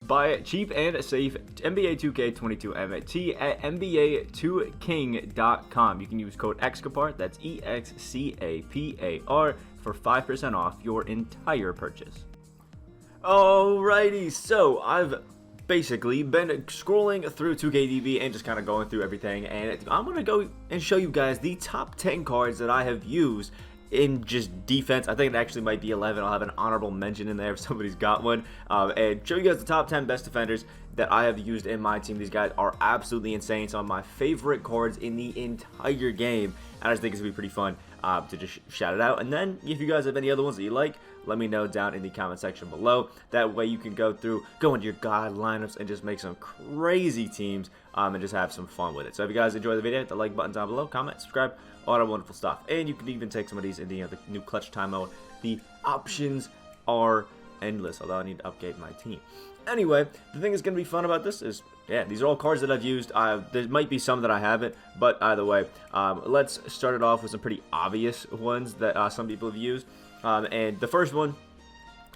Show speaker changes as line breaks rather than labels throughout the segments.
Buy cheap and safe NBA 2K22 MT at NBA2King.com. You can use code Excapar, that's EXCAPAR, for 5% off your entire purchase. Alrighty, so I've basically been scrolling through 2KDB and just kind of going through everything, and I'm going to go and show you guys the top 10 cards that I have used in just defense. I think it actually might be 11. I'll have an honorable mention in there if somebody's got one, and show you guys the top 10 best defenders that I have used in my team. These guys are absolutely insane. Some of my favorite cards in the entire game, and I just think it's going to be pretty fun to just shout it out. And then if you guys have any other ones that you like, let me know down in the comment section below. That way you can go into your god lineups and just make some crazy teams and just have some fun with it. So if you guys enjoy the video, hit the like button down below, comment, subscribe, all that wonderful stuff. And you can even take some of these in the new clutch time mode. The options are endless, although I need to update my team. Anyway, the thing that's going to be fun about this is, yeah, these are all cards that I've used. There might be some that I haven't, but either way, let's start it off with some pretty obvious ones that some people have used. And the first one,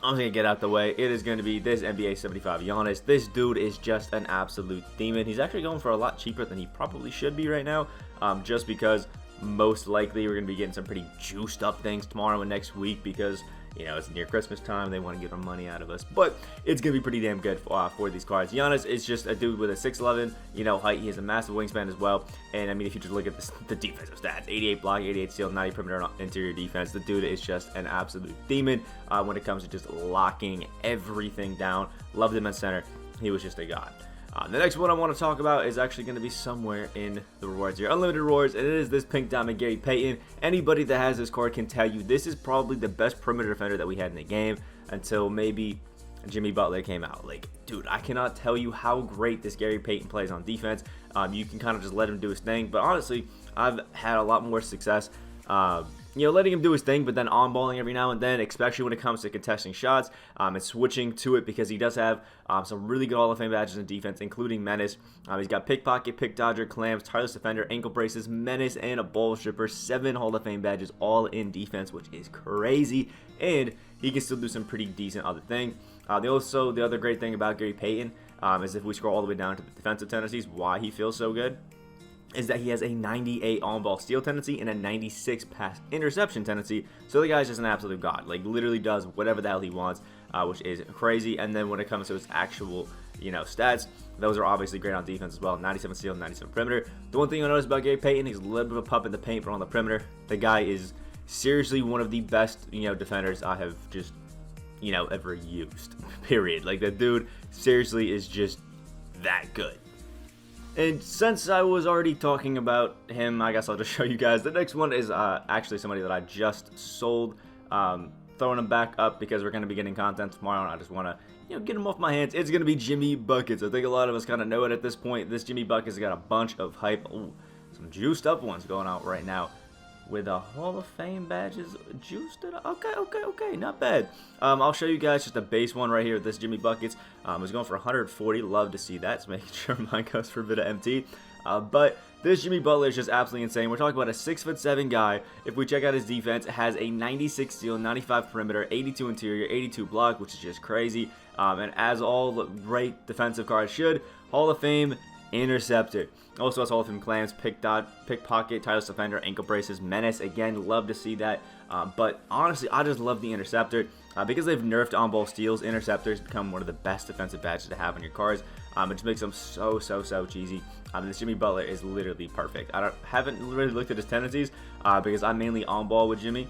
I'm just going to get out the way. It is going to be this NBA 75 Giannis. This dude is just an absolute demon. He's actually going for a lot cheaper than he probably should be right now, just because most likely we're going to be getting some pretty juiced up things tomorrow and next week because, you know, it's near Christmas time. They want to get our money out of us. But it's going to be pretty damn good for these cards. Giannis is just a dude with a 6'11", you know, height. He has a massive wingspan as well. And, I mean, if you just look at the defensive stats, 88 block, 88 steal, 90 perimeter interior defense, the dude is just an absolute demon when it comes to just locking everything down. Loved him at center. He was just a god. The next one I want to talk about is actually going to be somewhere in the rewards here. Unlimited rewards, and it is this pink diamond Gary Payton. Anybody that has this card can tell you this is probably the best perimeter defender that we had in the game until maybe Jimmy Butler came out. Like, dude, I cannot tell you how great this Gary Payton plays on defense. You can kind of just let him do his thing, but honestly, I've had a lot more success you know, letting him do his thing, but then on-balling every now and then, especially when it comes to contesting shots and switching to it, because he does have some really good Hall of Fame badges in defense, including Menace. He's got Pickpocket, Pick Dodger, Clams, Tireless Defender, Ankle Braces, Menace, and a Ball Stripper. 7 Hall of Fame badges all in defense, which is crazy, and he can still do some pretty decent other things. The other great thing about Gary Payton is if we scroll all the way down to the defensive tendencies, why he feels so good, is that he has a 98 on-ball steal tendency and a 96 pass interception tendency. So the guy's just an absolute god. Like, literally does whatever the hell he wants, which is crazy. And then when it comes to his actual, you know, stats, those are obviously great on defense as well. 97 steal, 97 perimeter. The one thing you'll notice about Gary Payton, he's a little bit of a pup in the paint, but on the perimeter, the guy is seriously one of the best, you know, defenders I have just, you know, ever used. Period. Like, the dude seriously is just that good. And since I was already talking about him, I guess I'll just show you guys. The next one is actually somebody that I just sold. Throwing him back up because we're going to be getting content tomorrow, and I just want to, you know, get him off my hands. It's going to be Jimmy Buckets. I think a lot of us kind of know it at this point. This Jimmy Buckets has got a bunch of hype. Ooh, some juiced up ones going out right now. With a Hall of Fame badges juiced it up. Okay, not bad. I'll show you guys just a base one right here with this Jimmy Buckets. It's going for 140. Love to see that. It's making sure mine goes for a bit of MT. But this Jimmy Butler is just absolutely insane. We're talking about a 6'7" guy. If we check out his defense, has a 96 steal, 95 perimeter, 82 interior, 82 block, which is just crazy. And as all the great defensive cards should, Hall of Fame interceptor. Also has Hall of Fame clams, pickpocket, tireless defender, ankle braces, menace. Again, love to see that. But honestly, I just love the interceptor because they've nerfed on-ball steals. Interceptors become one of the best defensive badges to have on your cards. It just makes them so cheesy. This Jimmy Butler is literally perfect. I haven't really looked at his tendencies because I'm mainly on-ball with Jimmy.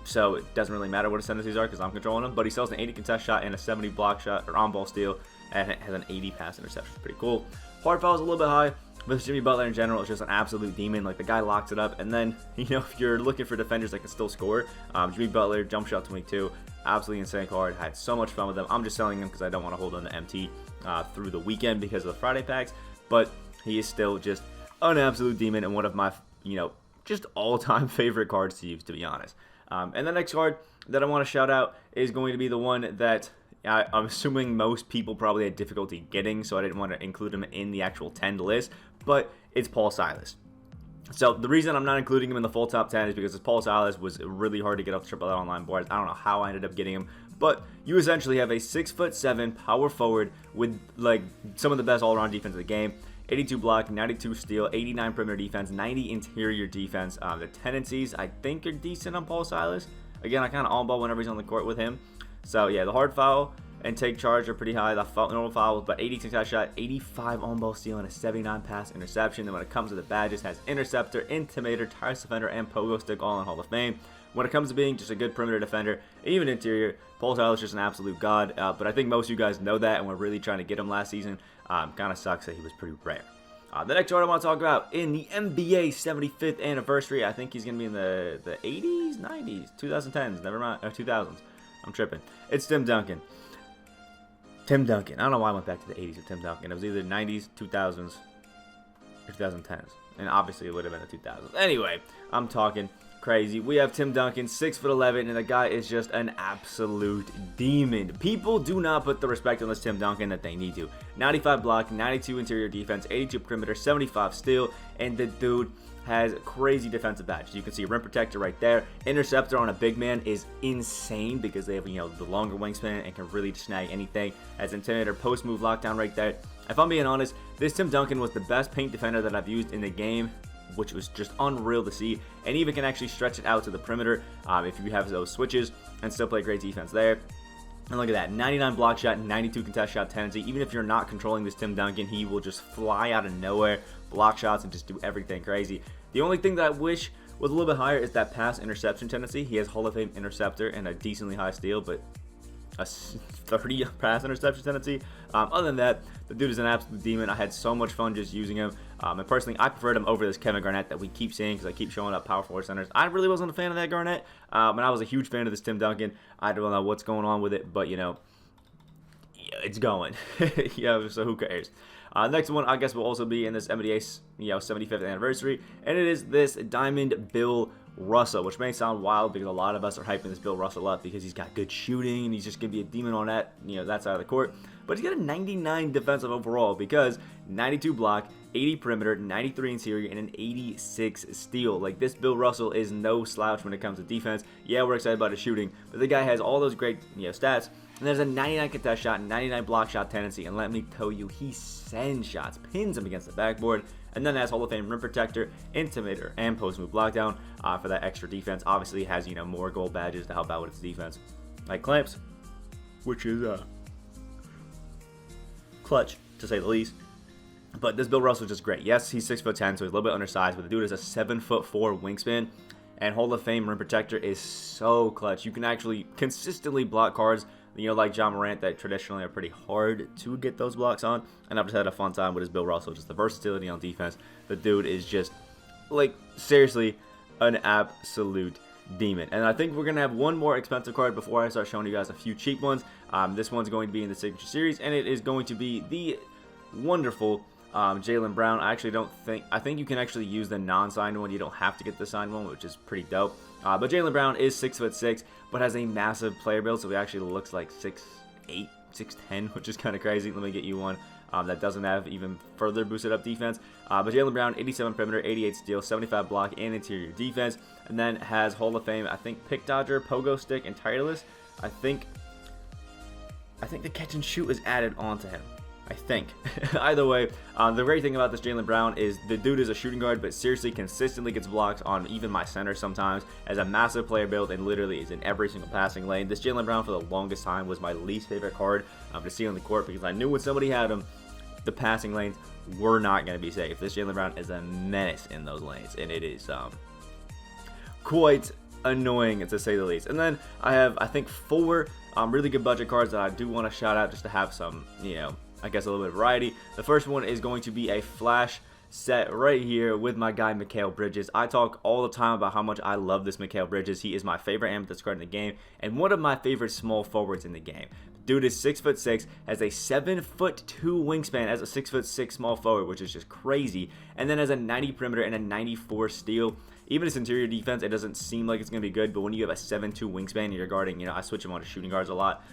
So it doesn't really matter what his tendencies are because I'm controlling him. But he sells an 80 contest shot and a 70 block shot or on-ball steal, and it has an 80 pass interception. It's pretty cool. Hard foul is a little bit high, but Jimmy Butler in general is just an absolute demon. Like, the guy locks it up, and then, you know, if you're looking for defenders that can still score, Jimmy Butler, jump shot 22, absolutely insane card. Had so much fun with them. I'm just selling him because I don't want to hold on to MT through the weekend because of the Friday packs, but he is still just an absolute demon and one of my, you know, just all-time favorite cards to use, to be honest. And the next card that I want to shout out is going to be the one that I'm assuming most people probably had difficulty getting, so I didn't want to include him in the actual 10 list, but it's Paul Silas. So the reason I'm not including him in the full top 10 is because Paul Silas was really hard to get off the AAA online boards. I don't know how I ended up getting him, But you essentially have a 6'7" power forward with like some of the best all-around defense in the game. 82 block, 92 steal, 89 perimeter defense, 90 interior defense. The tendencies, I think, are decent on Paul Silas. Again, I kind of on-ball whenever he's on the court with him. So, yeah, the hard foul and take charge are pretty high. The normal foul, but 86 shot, 85 on-ball steal, and a 79 pass interception. Then when it comes to the badges, has interceptor, intimidator, tireless defender, and pogo stick, all in Hall of Fame. When it comes to being just a good perimeter defender, even interior, Paul Silas is just an absolute god. But I think most of you guys know that, and we're really trying to get him last season. Kind of sucks that he was pretty rare. The next card I want to talk about in the NBA 75th anniversary. I think he's going to be in the 80s, 90s, 2010s, never mind, 2000s. I'm tripping. It's Tim Duncan. Tim Duncan. I don't know why I went back to the 80s with Tim Duncan. It was either 90s, 2000s, or 2010s. And obviously it would have been the 2000s. Anyway, I'm talking crazy. We have Tim Duncan, 6'11", and the guy is just an absolute demon. People do not put the respect on this Tim Duncan that they need to. 95 block, 92 interior defense, 82 perimeter, 75 steal, and the dude has crazy defensive badges. You can see rim protector right there. Interceptor on a big man is insane because they have, you know, the longer wingspan and can really snag anything. As intimidator, post move lockdown right there. If I'm being honest, this Tim Duncan was the best paint defender that I've used in the game, which was just unreal to see, and even can actually stretch it out to the perimeter if you have those switches and still play great defense there. And look at that, 99 block shot, 92 contest shot tendency. Even if you're not controlling this Tim Duncan, he will just fly out of nowhere, block shots, and just do everything crazy. The only thing that I wish was a little bit higher is that pass interception tendency. He has Hall of Fame interceptor and a decently high steal, but a 30 pass interception tendency. Other than that, the dude is an absolute demon. I had so much fun just using him. And personally, I preferred him over this Kevin Garnett that we keep seeing because I keep showing up power forward centers. I really wasn't a fan of that Garnett, and I was a huge fan of this Tim Duncan. I don't know what's going on with it, but, you know, it's going. Yeah, so who cares? Next one, I guess, will also be in this NBA, 75th anniversary, and it is this Diamond Bill Russell, which may sound wild because a lot of us are hyping this Bill Russell up because he's got good shooting and he's just going to be a demon on that, that side of the court. But he's got a 99 defensive overall because 92 block, 80 perimeter, 93 interior, and an 86 steal. Like, this Bill Russell is no slouch when it comes to defense. Yeah, we're excited about his shooting, but the guy has all those great, stats. And there's a 99 contest shot, 99 block shot tendency, and let me tell you, he sends shots, pins them against the backboard, and then has Hall of Fame rim protector, intimidator, and post move lockdown for that extra defense. Obviously, has more gold badges to help out with its defense, like clamps, which is clutch to say the least. But this Bill Russell is just great. Yes, he's 6'10", so he's a little bit undersized, but the dude is a 7'4" wingspan. And Hall of Fame rim protector is so clutch. You can actually consistently block cards, like John Morant, that traditionally are pretty hard to get those blocks on. And I've just had a fun time with his Bill Russell. Just the versatility on defense. The dude is just, seriously, an absolute demon. And I think we're going to have one more expensive card before I start showing you guys a few cheap ones. This one's going to be in the Signature Series, and it is going to be the wonderful Jalen Brown. I think you can actually use the non-signed one. You don't have to get the signed one, which is pretty dope. But Jalen Brown is 6'6", but has a massive player build, so he actually looks like 6'8", 6'10", which is kind of crazy. Let me get you one that doesn't have even further boosted up defense. But Jalen Brown, 87 perimeter, 88 steal, 75 block, and interior defense, and then has Hall of Fame, I think, pick dodger, pogo stick, and tireless. I think the catch and shoot is added onto him. I think. Either way, the great thing about this Jalen Brown is the dude is a shooting guard, but seriously consistently gets blocks on even my center sometimes, as a massive player build, and literally is in every single passing lane. This Jalen Brown for the longest time was my least favorite card to see on the court because I knew when somebody had him, the passing lanes were not going to be safe. This Jalen Brown is a menace in those lanes, and it is quite annoying to say the least. And then I have, I think, 4 really good budget cards that I do want to shout out just to have some, I guess a little bit of variety. The first one is going to be a flash set right here with my guy Mikal Bridges. I talk all the time about how much I love this Mikal Bridges. He is my favorite amethyst card in the game and one of my favorite small forwards in the game. Dude is 6'6", has a 7'2" wingspan as a 6'6" small forward, which is just crazy, and then has a 90 perimeter and a 94 steal. Even his interior defense, it doesn't seem like it's going to be good, but when you have a 7'2" wingspan and you're guarding, I switch him on to shooting guards a lot.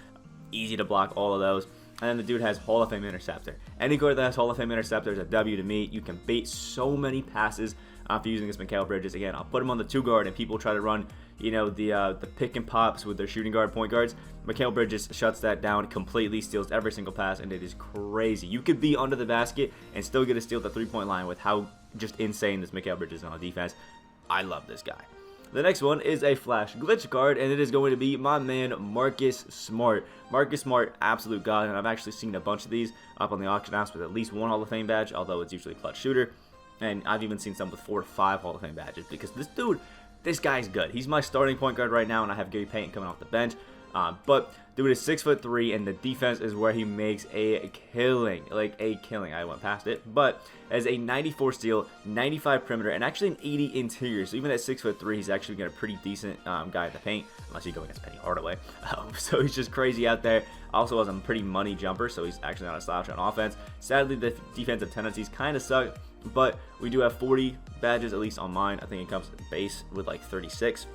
Easy to block all of those. And then the dude has Hall of Fame interceptor. Any card that has Hall of Fame interceptor is a W to me. You can bait so many passes for using this Mikal Bridges. Again, I'll put him on the 2 guard and people try to run, you know, the pick and pops with their shooting guard, point guards. Mikal Bridges shuts that down completely, steals every single pass, and it is crazy. You could be under the basket and still get a steal at the three-point line with how just insane this Mikal Bridges is on defense. I love this guy. The next one is a flash glitch card, and it is going to be my man Marcus Smart. Marcus Smart, absolute god, and I've actually seen a bunch of these up on the auction house with at least one Hall of Fame badge, although it's usually clutch shooter. And I've even seen some with 4 to 5 Hall of Fame badges because this guy's good. He's my starting point guard right now, and I have Gary Payton coming off the bench. But dude is 6'3", and the defense is where he makes a killing, like a killing. I went past it, but as a 94 steal, 95 perimeter, and actually an 80 interior. So even at 6'3", he's actually got a pretty decent guy at the paint, unless you go against Penny Hardaway. So he's just crazy out there. Also has a pretty money jumper, so he's actually not a slouch on offense. Sadly, the defensive tendencies kind of suck, but we do have 40 badges, at least on mine. I think it comes base with like 36.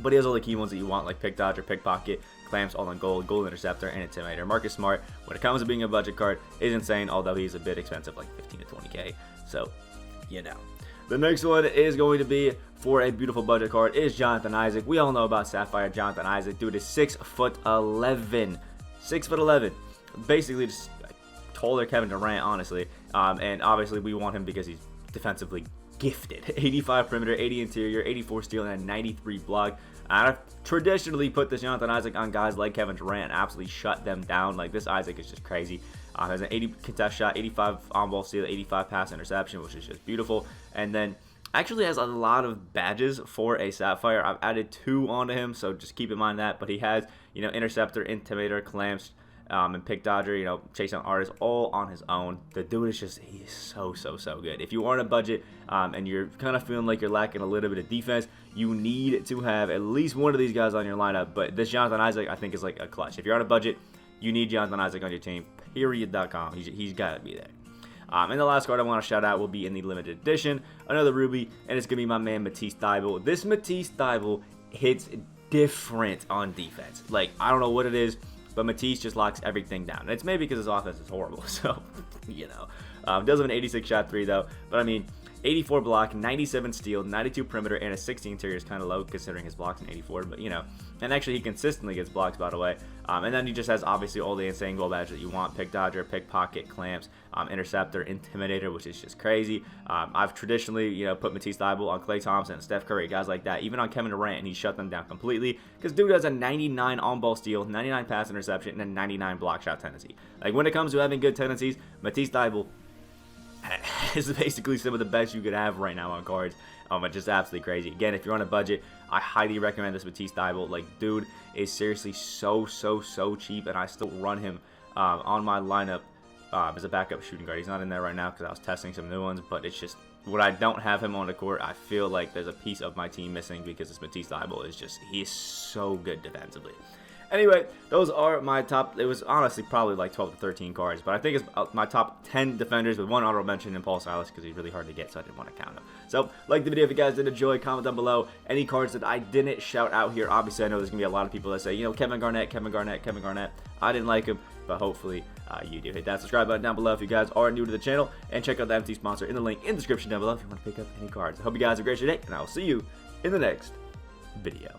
But he has all the key ones that you want, like pick dodger, pickpocket, clamps, all on gold, gold interceptor, and intimidator. Marcus Smart, when it comes to being a budget card, is insane, although he's a bit expensive, like 15 to 20K. So, you know. The next one is going to be for a beautiful budget card is Jonathan Isaac. We all know about Sapphire Jonathan Isaac. Dude is 6'11". 6'11". Basically just taller Kevin Durant, honestly. And obviously we want him because he's defensively gifted. 85 perimeter, 80 interior, 84 steal, and a 93 block. I've traditionally put this Jonathan Isaac on guys like Kevin Durant, absolutely shut them down. Like, this Isaac is just crazy. Has an 80 contest shot, 85 on-ball steal, 85 pass interception, which is just beautiful. And then actually has a lot of badges for a Sapphire. I've added 2 onto him, so just keep in mind that. But he has, you know, interceptor, intimidator, clamps, and pick dodger, you know, chase down artists, all on his own. The dude is just, he is so good. If you are on a budget and you're kind of feeling like you're lacking a little bit of defense, you need to have at least one of these guys on your lineup. But this Jonathan Isaac, I think, is like a clutch. If you're on a budget, you need Jonathan Isaac on your team, period.com. He's got to be there. And the last card I want to shout out will be in the limited edition, another Ruby, and it's going to be my man Matisse Thybulle. This Matisse Thybulle hits different on defense. Like, I don't know what it is, but Matisse just locks everything down. And it's maybe because his offense is horrible, so, you know. Does have an 86 shot 3, though. But, I mean, 84 block, 97 steal, 92 perimeter, and a 60 interior is kind of low considering his blocks in 84, but, you know. And actually, he consistently gets blocks, by the way. And then he just has, obviously, all the insane goal badges that you want. Pick dodger, pickpocket, clamps, interceptor, intimidator, which is just crazy. I've traditionally, you know, put Matisse Thybulle on Klay Thompson, Steph Curry, guys like that. Even on Kevin Durant, and he shut them down completely. Because dude has a 99 on-ball steal, 99 pass interception, and a 99 block shot tendency. Like, when it comes to having good tendencies, Matisse Thybulle is basically some of the best you could have right now on cards. It's just absolutely crazy. Again, if you're on a budget, I highly recommend this Matisse Thybulle. Like, dude is seriously so cheap, and I still run him on my lineup as a backup shooting guard. He's not in there right now because I was testing some new ones, but it's just, when I don't have him on the court, I feel like there's a piece of my team missing because this Matisse Thybulle is just, he is so good defensively. Anyway, those are my top, it was honestly probably like 12 to 13 cards, but I think it's my top 10 defenders with one honorable mention in Paul Silas because he's really hard to get, so I didn't want to count him. So, like the video if you guys did enjoy, comment down below any cards that I didn't shout out here. Obviously, I know there's going to be a lot of people that say, you know, Kevin Garnett. I didn't like him, but hopefully you do. Hit that subscribe button down below if you guys are new to the channel, and check out the MT sponsor in the link in the description down below if you want to pick up any cards. I hope you guys have a great day, and I will see you in the next video.